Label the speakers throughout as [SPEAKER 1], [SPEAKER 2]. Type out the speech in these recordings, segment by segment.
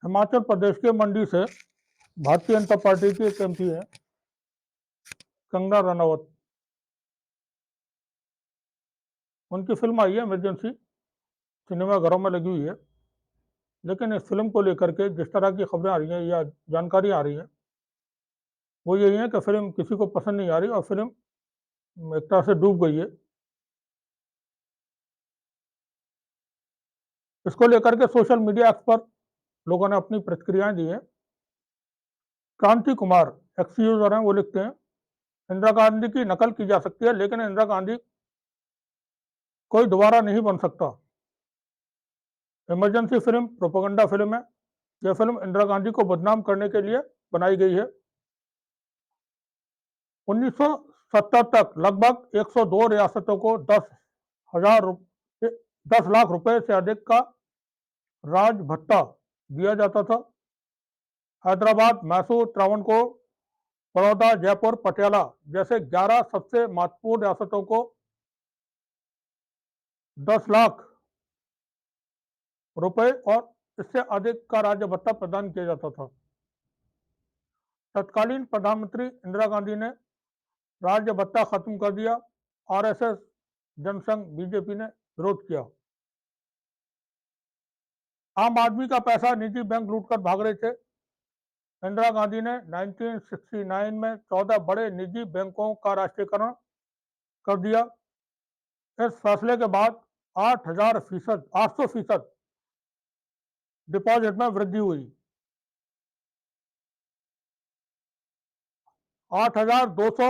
[SPEAKER 1] हिमाचल प्रदेश के मंडी से भारतीय जनता पार्टी की एक एमपी है कंगना रनावत। उनकी फिल्म आई है इमरजेंसी, सिनेमाघरों में लगी हुई है। लेकिन इस फिल्म को लेकर के जिस तरह की खबरें आ रही हैं या जानकारी आ रही है वो यही है कि फिल्म किसी को पसंद नहीं आ रही और फिल्म एक तरह से डूब गई है। इसको लेकर के सोशल मीडिया एक्स पर लोगों ने अपनी प्रतिक्रियाएं दी हैं। क्रांति कुमार एक्स यूजर हैं, वो लिखते हैं इंदिरा गांधी की नकल की जा सकती है लेकिन इंदिरा गांधी कोई दोबारा नहीं बन सकता। इमरजेंसी फिल्म प्रोपेगेंडा फिल्म है। यह फिल्म इंदिरा गांधी को बदनाम करने के लिए बनाई गई है। 1970 तक लगभग 102 रियासतों को 10 लाख रुपए से अधिक का राज भत्ता दिया जाता था। हैदराबाद, मैसूर, त्रावणकोर, बड़ौदा, जयपुर, पटियाला जैसे 11 सबसे महत्वपूर्ण रियासतों को 10 लाख रुपए और इससे अधिक का राज्य भत्ता प्रदान किया जाता था। तत्कालीन प्रधानमंत्री इंदिरा गांधी ने राज्य भत्ता खत्म कर दिया। आरएसएस, जनसंघ, बीजेपी ने विरोध किया। आम आदमी का पैसा निजी बैंक लूटकर भाग रहे थे। इंदिरा गांधी ने 1969 में 14 बड़े निजी बैंकों का राष्ट्रीयकरण कर दिया। इस फैसले के बाद 800% डिपॉजिट में वृद्धि हुई। 8,200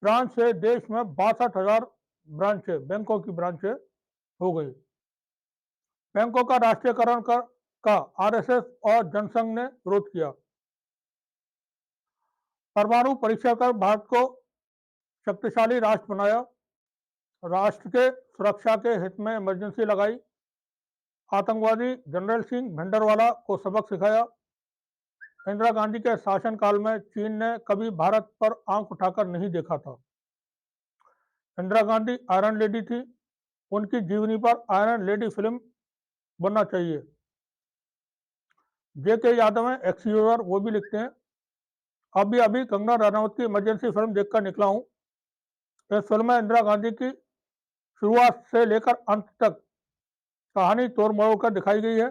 [SPEAKER 1] ब्रांच से देश में 62,000 ब्रांचें, बैंकों की ब्रांचें हो गई। बैंकों का राष्ट्रीयकरण का आरएसएस और जनसंघ ने विरोध किया। परमाणु परीक्षा कर भारत को शक्तिशाली राष्ट्र बनाया। राष्ट्र के सुरक्षा के हित में इमरजेंसी लगाई। आतंकवादी जनरल सिंह भिंडरवाला को सबक सिखाया। इंदिरा गांधी के शासनकाल में चीन ने कभी भारत पर आंख उठाकर नहीं देखा था। इंदिरा गांधी आयरन लेडी थी। उनकी जीवनी पर आयरन लेडी फिल्म बनना चाहिए। जेके यादव है एक्स यूजर, वो भी लिखते हैं अभी कंगना रनावत की इमरजेंसी फिल्म देखकर निकला हूं। इस फिल्म में इंदिरा गांधी की शुरुआत से लेकर अंत तक कहानी तोड़ मरोड़ कर दिखाई गई है।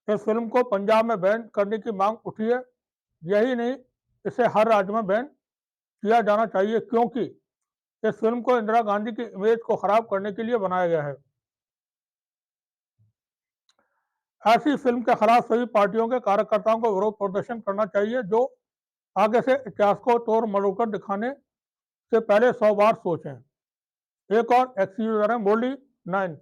[SPEAKER 1] इस फिल्म को पंजाब में बैन करने की मांग उठी है। यही नहीं, इसे हर राज्य में बैन किया जाना चाहिए क्योंकि इस फिल्म को इंदिरा गांधी की इमेज को खराब करने के लिए बनाया गया है। ऐसी फिल्म के खिलाफ सभी पार्टियों के कार्यकर्ताओं को विरोध प्रदर्शन करना चाहिए जो आगे से इतिहास को तोड़ मरोड़ कर दिखाने से पहले 100 बार सोचें। एक और एक्स यूजर है मोली 9,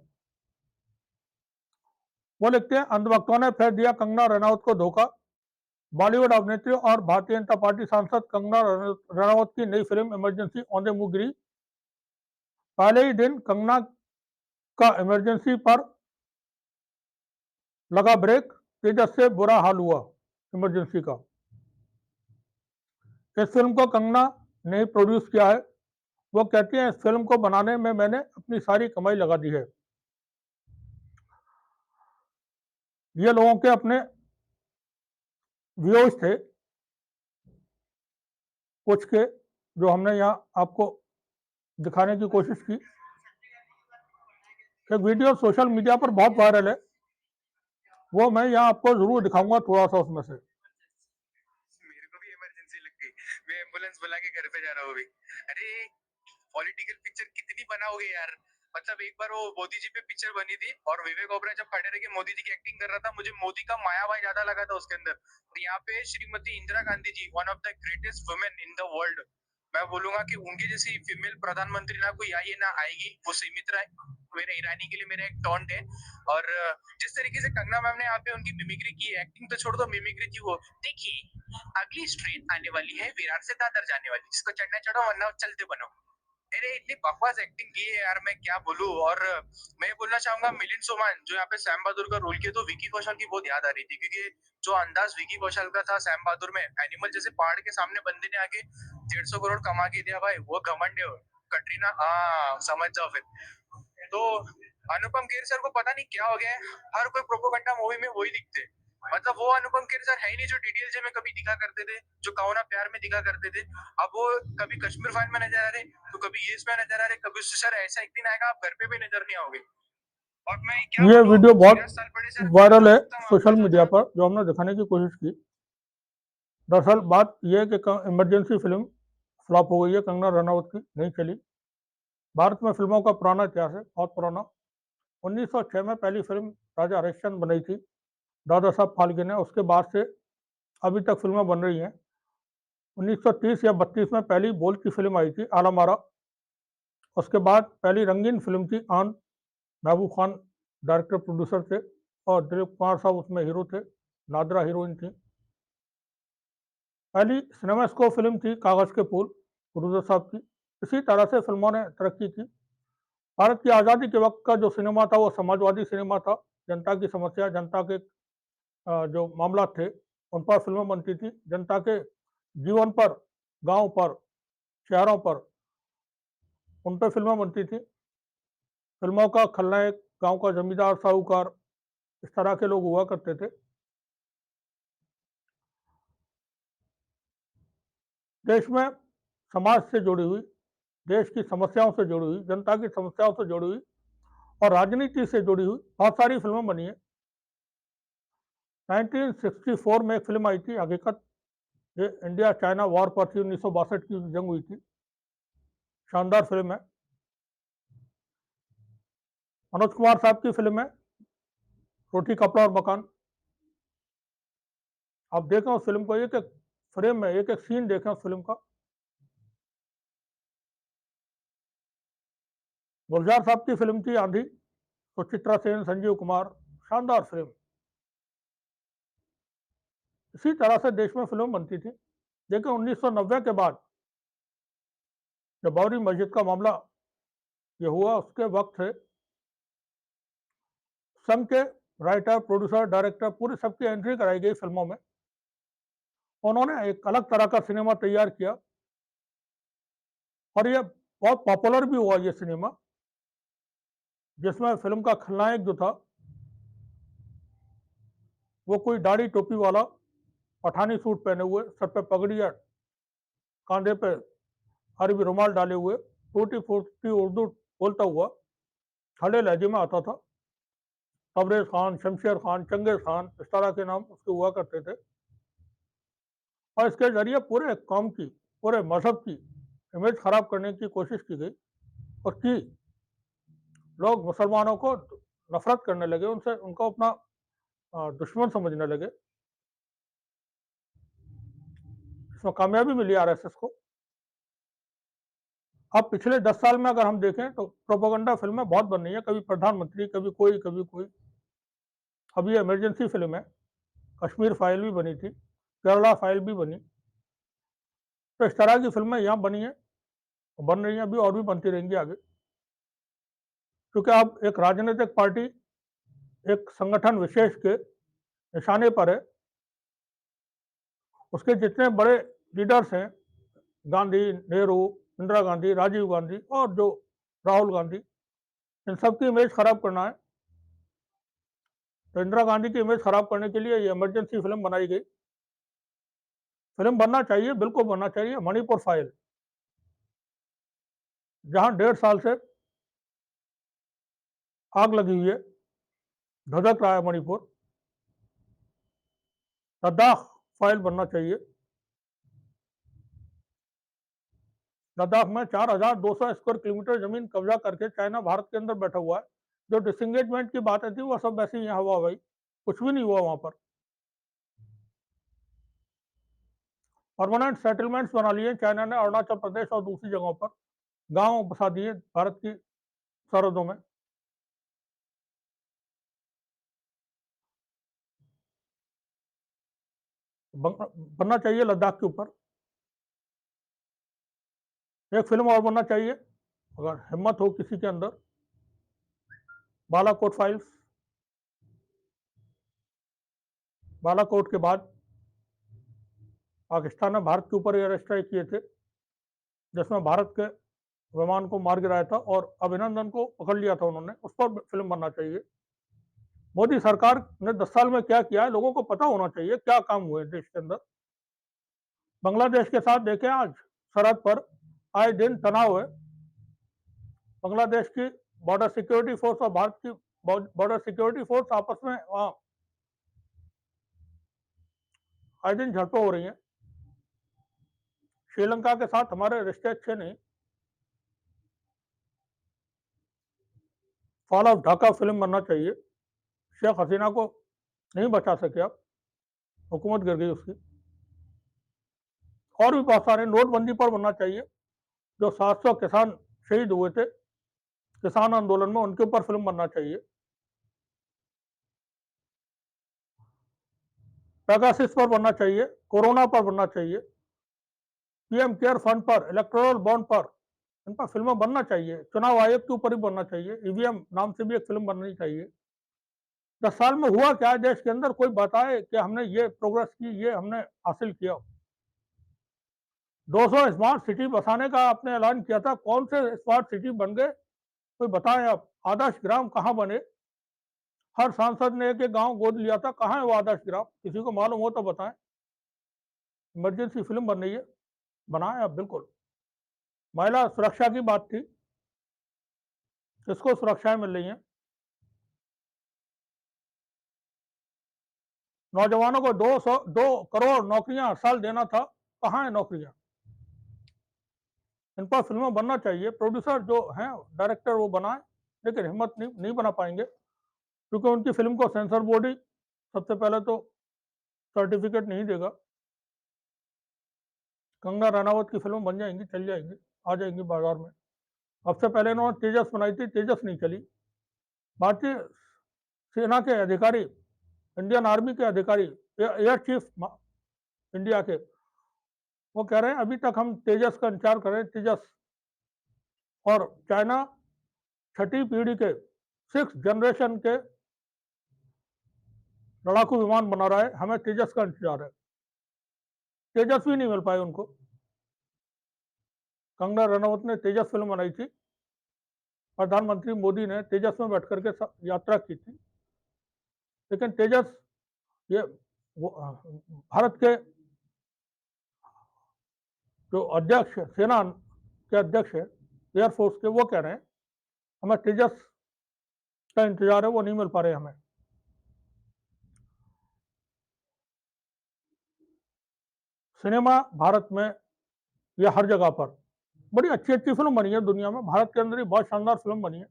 [SPEAKER 1] वो लिखते हैं अंधभक्तों ने फिर दिया कंगना रनावत को धोखा। बॉलीवुड अभिनेत्री और भारतीय जनता पार्टी सांसद कंगना रनावत की नई फिल्म इमरजेंसी ऑन द मुंह गिरी। पहले ही दिन कंगना का इमरजेंसी पर लगा ब्रेक। तेजस से बुरा हाल हुआ इमरजेंसी का। इस फिल्म को कंगना ने प्रोड्यूस किया है। वो कहती हैं इस फिल्म को बनाने में मैंने अपनी सारी कमाई लगा दी है। ये लोगों के अपने व्यूज थे कुछ के, जो हमने यहाँ आपको दिखाने की कोशिश की। एक वीडियो सोशल मीडिया पर बहुत वायरल है, वो मैं यहाँ आपको जरूर दिखाऊंगा थोड़ा सा उसमें से।
[SPEAKER 2] मेरे को भी इमरजेंसी लग गई, मैं एम्बुलेंस बुला के घर पे जा रहा हूँ अभी। अरे पॉलिटिकल पिक्चर कितनी बनाओगे यार। मतलब एक बार वो मोदी जी पे पिक्चर बनी थी और विवेक ओबराय जब खड़े रह के मोदी जी की एक्टिंग कर रहा था, मुझे मोदी का माया भाई ज्यादा लगा था उसके अंदर। और यहाँ पे Shrimati Indira Gandhi ji, one of the greatest women in the world, मैं बोलूंगा कि उनकी जैसी फीमेल प्रधानमंत्री ना कोई आई है ना आएगी। वो सुमित्रा मेरे ईरानी के लिए मेरा एक टॉन्ट है। और जिस तरीके से कंगना मैम ने यहाँ पे उनकी मिमिक्री की, एक्टिंग तो छोड़ दो, मिमिक्री की। वो देखिए अगली ट्रेन आने वाली है विरार से दादर जाने वाली, जिसको चढ़ना चढ़ो वरना चलते बनो। अरे इतनी बकवास एक्टिंग की है यार, मैं क्या बोलूं। और मैं बोलना चाहूंगा मिलिंद सोमान जो यहाँ पे सैम बहादुर का रोल किया, तो विकी कौशल की बहुत याद आ रही थी क्योंकि जो अंदाज विकी कौशल का था सैम बहादुर में, एनिमल जैसे पहाड़ के सामने बंदे ने आके 150 करोड़ कमा के दिया भाई, वो घमंड है। कटरीना, हाँ समझ जाओ फिर। तो अनुपम खेर सर को पता नहीं क्या हो गया है, हर कोई प्रोपोगंडा मूवी में वही दिखते हैं। मतलब वो अनुपम खेर सर है ही नहीं जो डीडीएलजे में कभी दिखा करते थे, जो कहो ना प्यार में दिखा करते थे। अब वो कभी कश्मीर फाइल में नजर आ रहे, तो कभी ये इसमें नजर आ रहे, कभी उससे सर ऐसा एक दिन आएगा आप घर पे भी नजर नहीं आओगे। और मैं क्या
[SPEAKER 1] ये
[SPEAKER 2] बोलूं,
[SPEAKER 1] वीडियो बहुत
[SPEAKER 2] सिराज सालपड़े सर
[SPEAKER 1] वायरल है
[SPEAKER 2] उत्तम आपका
[SPEAKER 1] सोशल
[SPEAKER 2] जो
[SPEAKER 1] मीडिया
[SPEAKER 2] था।
[SPEAKER 1] पर, जो हमने दिखाने की कोशिश की। दरअसल बात यह है कि इमरजेंसी फिल्म फ्लॉप हो गई है, कंगना रनावत की नहीं चली। भारत में फिल्मों का पुराना इतिहास है, बहुत पुराना। 1906 में पहली फिल्म राजा हरिश्चंद्र बनाई थी दादा साहब फाल्के ने। उसके बाद से अभी तक फिल्में बन रही हैं। 1930 या 32 में पहली बोल की फिल्म आई थी आला मारा। उसके बाद पहली रंगीन फिल्म थी आन। महबूब खान डायरेक्टर प्रोड्यूसर थे और दिलीप कुमार साहब उसमें हीरो थे, नादरा हीरोइन थी। पहली सिनेमास्कोप फिल्म थी कागज के फूल, गुरुदत्त साहब की। इसी तरह से फिल्मों ने तरक्की की। भारत की आज़ादी के वक्त का जो सिनेमा था वो समाजवादी सिनेमा था। जनता की समस्या, जनता के जो मामला थे उन पर फिल्में बनती थी। जनता के जीवन पर, गांव पर, शहरों पर, उन पर फिल्में बनती थी। फिल्मों का खलनायक गांव का जमींदार, साहूकार, इस तरह के लोग हुआ करते थे। देश में समाज से जुड़ी हुई, देश की समस्याओं से जुड़ी हुई, जनता की समस्याओं से जुड़ी हुई और राजनीति से जुड़ी हुई बहुत सारी फिल्में बनी है। 1964 में एक फिल्म आई थी हकीकत, ये इंडिया चाइना वॉर पर थी। 1962 की जंग हुई थी, शानदार फिल्म है। मनोज कुमार साहब की फिल्म है रोटी कपड़ा और मकान। आप देखें उस फिल्म को, एक एक फ्रेम में एक एक सीन देखें उस फिल्म का। गुलजार साहब की फिल्म थी आंधी, सुचित्रा सेन, संजीव कुमार, शानदार फिल्म। इसी तरह से देश में फिल्म बनती थी। लेकिन 1990 के बाद जब बाबरी मस्जिद का मामला ये हुआ, उसके वक्त से संघ के राइटर, प्रोड्यूसर, डायरेक्टर पूरी सबकी एंट्री कराई गई फिल्मों में। उन्होंने एक अलग तरह का सिनेमा तैयार किया और ये बहुत पॉपुलर भी हुआ ये सिनेमा, जिसमें फिल्म का खलनायक जो था वो कोई दाढ़ी टोपी वाला, पठानी सूट पहने हुए, सर पे पगड़िया, कांधे पे अरबी रुमाल डाले हुए, टूटी फूटी उर्दू बोलता हुआ खड़े लहजे में आता था। तबरेज खान, शमशेर खान, चंगेज खान, इस तरह के नाम उसके हुआ करते थे। और इसके जरिए पूरे कौम की, पूरे मजहब की इमेज खराब करने की कोशिश की गई और की। लोग मुसलमानों को नफरत करने लगे, उनसे उनको अपना दुश्मन समझने लगे। इसमें कामयाबी मिली आरएसएस को। अब पिछले 10 साल में अगर हम देखें तो प्रोपेगेंडा फिल्में बहुत बन रही है, कभी प्रधानमंत्री, कभी कोई, कभी कोई। अब ये इमरजेंसी फिल्म है, कश्मीर फाइल भी बनी थी, केरला फाइल भी बनी। तो इस तरह की फिल्में यहाँ बनी है, बन रही हैं अभी और भी बनती रहेंगी आगे। क्योंकि अब एक राजनीतिक पार्टी एक संगठन विशेष के निशाने पर है। उसके जितने बड़े लीडर्स हैं, गांधी, नेहरू, इंदिरा गांधी, राजीव गांधी और जो राहुल गांधी, इन सबकी इमेज खराब करना है। तो इंदिरा गांधी की इमेज खराब करने के लिए ये इमरजेंसी फिल्म बनाई गई। फिल्म बनना चाहिए, बिल्कुल बनना चाहिए। मणिपुर फाइल, जहां 1.5 साल से आग लगी हुई है, धधक रहा है मणिपुर। लद्दाख फाइल बनना चाहिए। लद्दाख में 4,200 स्क्वायर किलोमीटर जमीन कब्जा करके चाइना भारत के अंदर बैठा हुआ है। जो डिसंगेजमेंट की बातें थी वो सब वैसे ही यहाँ हुआ भाई, कुछ भी नहीं हुआ वहां पर। परमानेंट सेटलमेंट्स बना लिए चाइना ने अरुणाचल प्रदेश और दूसरी जगहों पर, गांव बसा दिए भारत की सरहदों में। बनना चाहिए लद्दाख के ऊपर एक फिल्म और बनना चाहिए, अगर हिम्मत हो किसी के अंदर। बालाकोट फाइल्स, बालाकोट के बाद पाकिस्तान ने भारत के ऊपर एयर स्ट्राइक किए थे, जिसमें भारत के विमान को मार गिराया था और अभिनंदन को पकड़ लिया था उन्होंने, उस पर फिल्म बनना चाहिए। मोदी सरकार ने 10 साल में क्या किया है, लोगों को पता होना चाहिए, क्या काम हुए देश के अंदर। बांग्लादेश के साथ देखें, आज सरहद पर आए दिन तनाव है। बांग्लादेश की बॉर्डर सिक्योरिटी फोर्स और भारत की बॉर्डर सिक्योरिटी फोर्स आपस में वहाँ आए दिन झड़पें हो रही हैं। श्रीलंका के साथ हमारे रिश्ते अच्छे नहीं। फॉल ऑफ ढाका फिल्म बनना चाहिए। शेख हसीना को नहीं बचा सके, अब हुकूमत गिर गई उसकी। और भी बहुत सारे, नोटबंदी पर बनना चाहिए। जो 700 किसान शहीद हुए थे किसान आंदोलन में, उनके ऊपर फिल्म बनना चाहिए। पेगासिस पर बनना चाहिए, कोरोना पर बनना चाहिए, पीएम केयर फंड पर, इलेक्टोरल बॉन्ड पर, इन पर फिल्में बनना चाहिए। चुनाव आयोग के ऊपर भी बनना चाहिए, ईवीएम नाम से भी एक फिल्म बननी चाहिए। 10 साल में हुआ क्या है देश के अंदर, कोई बताए कि हमने ये प्रोग्रेस की, ये हमने हासिल किया। 200 स्मार्ट सिटी बसाने का आपने ऐलान किया था, कौन से स्मार्ट सिटी बन गए, कोई बताएं आप। आदर्श ग्राम कहाँ बने? हर सांसद ने एक एक गांव गोद लिया था, कहाँ है वो आदर्श ग्राम? किसी को मालूम हो तो बताएं। इमरजेंसी फिल्म बन रही है, बनाएं आप, बिल्कुल। महिला सुरक्षा की बात थी, किसको सुरक्षाएं मिल रही हैं? नौजवानों को 2 करोड़ नौकरियां हर साल देना था, कहाँ है नौकरियां? इन पर फिल्में बनना चाहिए। प्रोड्यूसर जो हैं, डायरेक्टर, वो बनाए, लेकिन हिम्मत नहीं बना पाएंगे, क्योंकि उनकी फिल्म को सेंसर बोर्ड ही सबसे पहले तो सर्टिफिकेट नहीं देगा। कंगना रनावत की फिल्म बन जाएंगी, चल जाएंगी, आ जाएंगी बाजार में। अब से पहले इन्होंने तेजस बनाई थी, तेजस नहीं चली। भारतीय सेना के अधिकारी, इंडियन आर्मी के अधिकारी, एयर चीफ इंडिया के, वो कह रहे हैं अभी तक हम तेजस का इंतजार कर रहे हैं, तेजस। और चाइना 6ठी पीढ़ी के, 6th जनरेशन के लड़ाकू विमान बना रहा है, हमें तेजस का इंतजार है। तेजस भी नहीं मिल पाए उनको। कंगना रनावत ने तेजस फिल्म बनाई थी, प्रधानमंत्री मोदी ने तेजस में बैठ करके यात्रा की थी, लेकिन तेजस, ये भारत के जो अध्यक्ष, सेना के अध्यक्ष है एयरफोर्स के, वो कह रहे हैं हमें तेजस का इंतजार है, वो नहीं मिल पा रहे हमें। सिनेमा भारत में या हर जगह पर बड़ी अच्छी अच्छी फिल्म बनी है दुनिया में, भारत के अंदर ही बहुत शानदार फिल्म बनी है।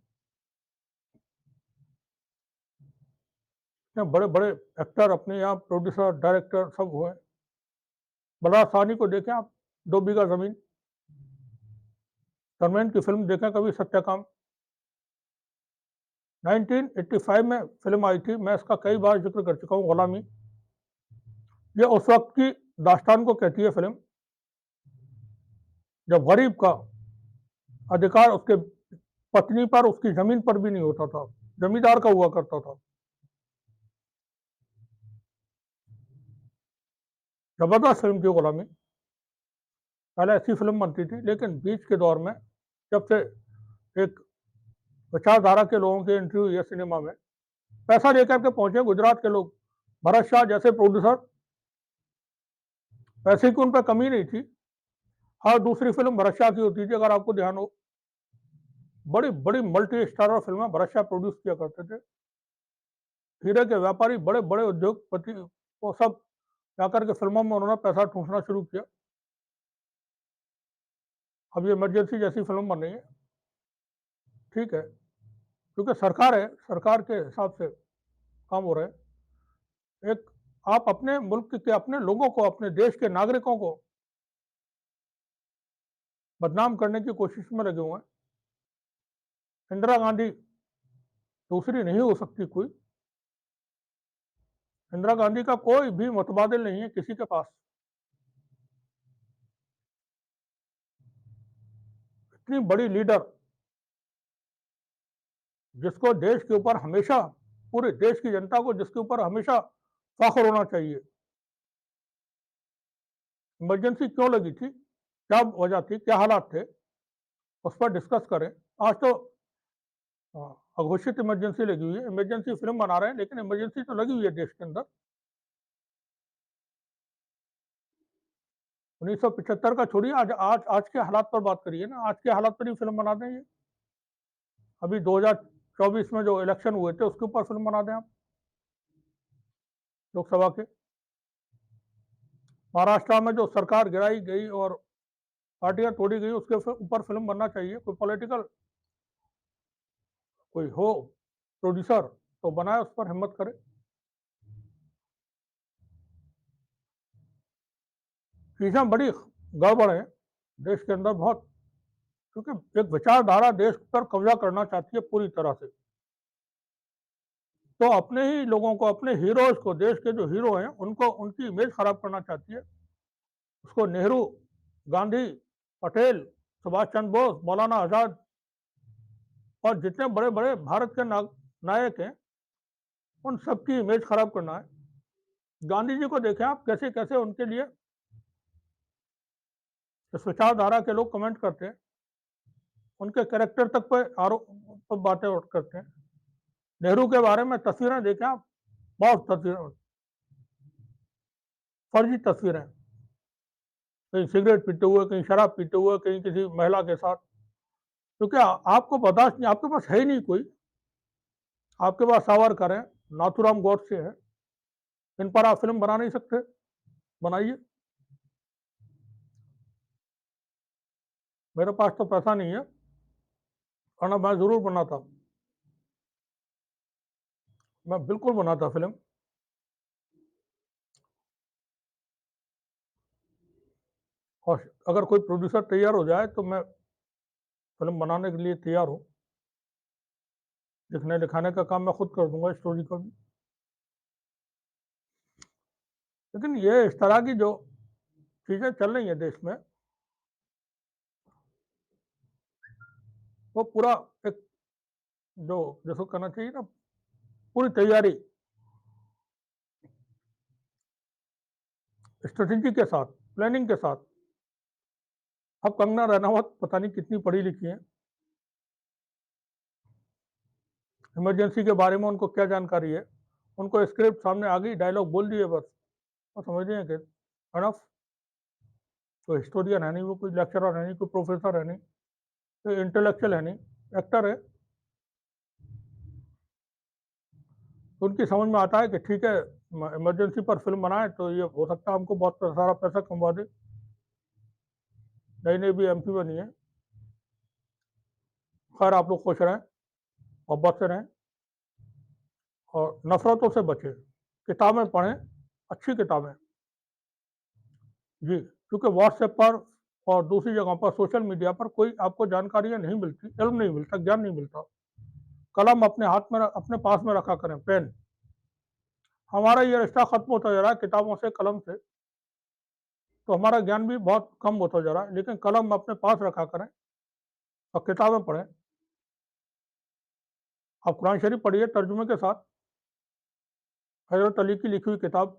[SPEAKER 1] बड़े बड़े एक्टर अपने यहाँ, प्रोड्यूसर, डायरेक्टर सब हुए। बलराज साहनी को देखें आप, 2 बीघा जमीन। धर्मेंद्र की फिल्म देखें कभी, सत्यकाम। 1985 में फिल्म आई थी, मैं इसका कई बार जिक्र कर चुका हूँ, गुलामी। ये उस वक्त की दास्तान को कहती है फिल्म, जब गरीब का अधिकार उसके पत्नी पर, उसकी जमीन पर भी नहीं होता था, जमींदार का हुआ करता था। जबरदस्त फिल्म थी गुलामी। पहले ऐसी फिल्म बनती थी, लेकिन बीच के दौर में जब से एक विचारधारा के लोगों की एंट्री हुई है सिनेमा में, पैसा लेकर के पहुंचे गुजरात के लोग, भरत शाह जैसे प्रोड्यूसर, पैसे की उन पर कमी नहीं थी। हर दूसरी फिल्म भरत शाह की होती थी, अगर आपको ध्यान हो। बड़ी बड़ी मल्टी स्टारर फिल्में भरत शाह प्रोड्यूस किया करते थे। हीरे के व्यापारी, बड़े बड़े उद्योगपति, वो सब जाकर के फिल्मों में उन्होंने पैसा ठूंसना शुरू किया। अब ये इमरजेंसी जैसी फिल्म बन रही है, ठीक है, क्योंकि सरकार है, सरकार के हिसाब से काम हो रहा है। एक, आप अपने मुल्क के, अपने लोगों को, अपने देश के नागरिकों को बदनाम करने की कोशिश में लगे हुए हैं। इंदिरा गांधी दूसरी नहीं हो सकती कोई। इंदिरा गांधी का कोई भी मुतबादिल नहीं है किसी के पास। इतनी बड़ी लीडर, जिसको देश के ऊपर हमेशा, पूरे देश की जनता को जिसके ऊपर हमेशा फख्र होना चाहिए। इमरजेंसी क्यों लगी थी, क्या वजह थी, क्या हालात थे? उस पर डिस्कस करें। आज तो अघोषित इमरजेंसी लगी हुई है, इमरजेंसी फिल्म बना रहे हैं, लेकिन इमरजेंसी तो लगी हुई है देश के अंदर। 1975 का छोड़िए, आज आज आज के हालात पर बात करिए ना, आज के हालात पर ही फिल्म बना दें ये। अभी 2024 में जो इलेक्शन हुए थे उसके ऊपर फिल्म बना दें आप, लोकसभा के। महाराष्ट्र में जो सरकार गिराई गई और पार्टियां तोड़ी गई, उसके ऊपर फिल्म बनना चाहिए। कोई पॉलिटिकल कोई हो प्रोड्यूसर तो बनाए, उस पर हिम्मत करे। चीजें बड़ी गड़बड़ है देश के अंदर बहुत, क्योंकि एक विचारधारा देश पर कब्जा करना चाहती है पूरी तरह से। तो अपने ही लोगों को, अपने हीरोज को, देश के जो हीरो हैं उनको, उनकी इमेज खराब करना चाहती है। उसको नेहरू, गांधी, पटेल, सुभाष चंद्र बोस, मौलाना आजाद और जितने बड़े बड़े भारत के नायक हैं, उन सबकी इमेज खराब करना है। गांधी जी को देखें आप, कैसे कैसे उनके लिए इस विचारधारा के लोग कमेंट करते हैं, उनके कैरेक्टर तक पर आरोप पर बातें करते हैं। नेहरू के बारे में तस्वीरें देखें आप, बहुत तस्वीरें, फर्जी तस्वीरें, कहीं सिगरेट पीते हुए, कहीं शराब पीते हुए, कहीं किसी महिला के साथ। तो क्या आपको बर्दाश्त नहीं? आपके पास है ही नहीं कोई। आपके पास सावरकर है, नाथूराम गॉडसे है, इन पर आप फिल्म बना नहीं सकते? बनाइए। मेरे पास तो पैसा नहीं है, वरना मैं जरूर बनाता, मैं बिल्कुल बनाता फिल्म। और अगर कोई प्रोड्यूसर तैयार हो जाए तो मैं फिल्म बनाने के लिए तैयार हूँ। लिखने लिखाने का काम मैं खुद कर दूंगा, स्टोरी का भी। लेकिन ये इस तरह की जो चीजें चल रही हैं देश में, वो पूरा एक, जो जिसको करना चाहिए ना, पूरी तैयारी स्ट्रेटेजी के साथ, प्लानिंग के साथ। अब कंगना रनावत पता नहीं कितनी पढ़ी लिखी है, इमरजेंसी के बारे में उनको क्या जानकारी है? उनको स्क्रिप्ट सामने आ गई, डायलॉग बोल दिए बस, वो समझ रहे हैं कि अनफ। कोई हिस्टोरियन है नहीं, वो कोई लेक्चरर है नहीं, कोई प्रोफेसर है नहीं, कोई इंटेलेक्चुअल है नहीं, एक्टर है। तो उनकी समझ में आता है कि ठीक है, इमरजेंसी पर फिल्म बनाए तो ये हो सकता है हमको बहुत सारा पैसा कमवा दे। नई नई भी एमपी बनी है। खैर, आप लोग खुश रहें, मोहब्बत से रहें और नफरतों से बचें। किताबें पढ़ें, अच्छी किताबें। जी, क्योंकि व्हाट्सएप पर और दूसरी जगहों पर, सोशल मीडिया पर कोई आपको जानकारियां नहीं मिलती, इल्म नहीं मिलता, ज्ञान नहीं मिलता। कलम अपने हाथ में, अपने पास में रखा करें, पेन। हमारा ये रिश्ता खत्म होता जा रहा है किताबों से, कलम से। तो हमारा ज्ञान भी बहुत कम होता जा रहा है। लेकिन कलम अपने पास रखा करें और किताबें पढ़ें। आप कुरान शरीफ पढ़िए तर्जुमे के साथ, हजरत अली की लिखी हुई किताब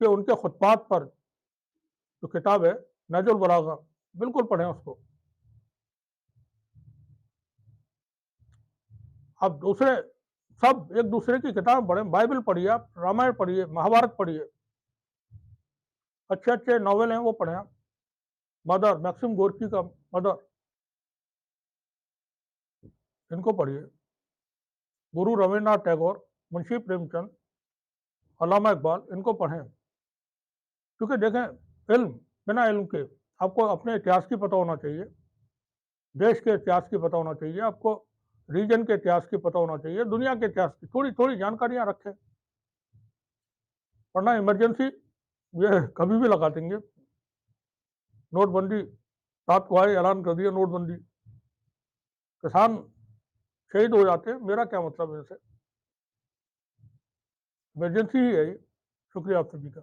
[SPEAKER 1] के उनके खुतबात पर जो किताब है, नजुल बलागा, बिल्कुल पढ़ें उसको। आप दूसरे सब एक दूसरे की किताब पढ़ें, बाइबल पढ़िए, आप रामायण पढ़िए, महाभारत पढ़िए, अच्छे अच्छे नॉवेल हैं वो पढ़ें आप। मदर, मैक्सिम गोर्की का मदर, इनको पढ़िए। गुरु रविन्द्रनाथ टैगोर, मुंशी प्रेमचंद, अल्लामा इकबाल, इनको पढ़ें। क्योंकि देखें, इल्म, बिना इल्म के आपको अपने इतिहास की पता होना चाहिए, देश के इतिहास की पता होना चाहिए, आपको रीजन के इतिहास की पता होना चाहिए, दुनिया के इतिहास की थोड़ी थोड़ी जानकारियां रखें। वरना इमरजेंसी ये कभी भी लगा देंगे। नोटबंदी, रात को आए ऐलान कर दिया नोटबंदी, किसान शहीद हो जाते हैं, मेरा क्या मतलब है इनसे? इमरजेंसी ही है ये। शुक्रिया आप सभी का।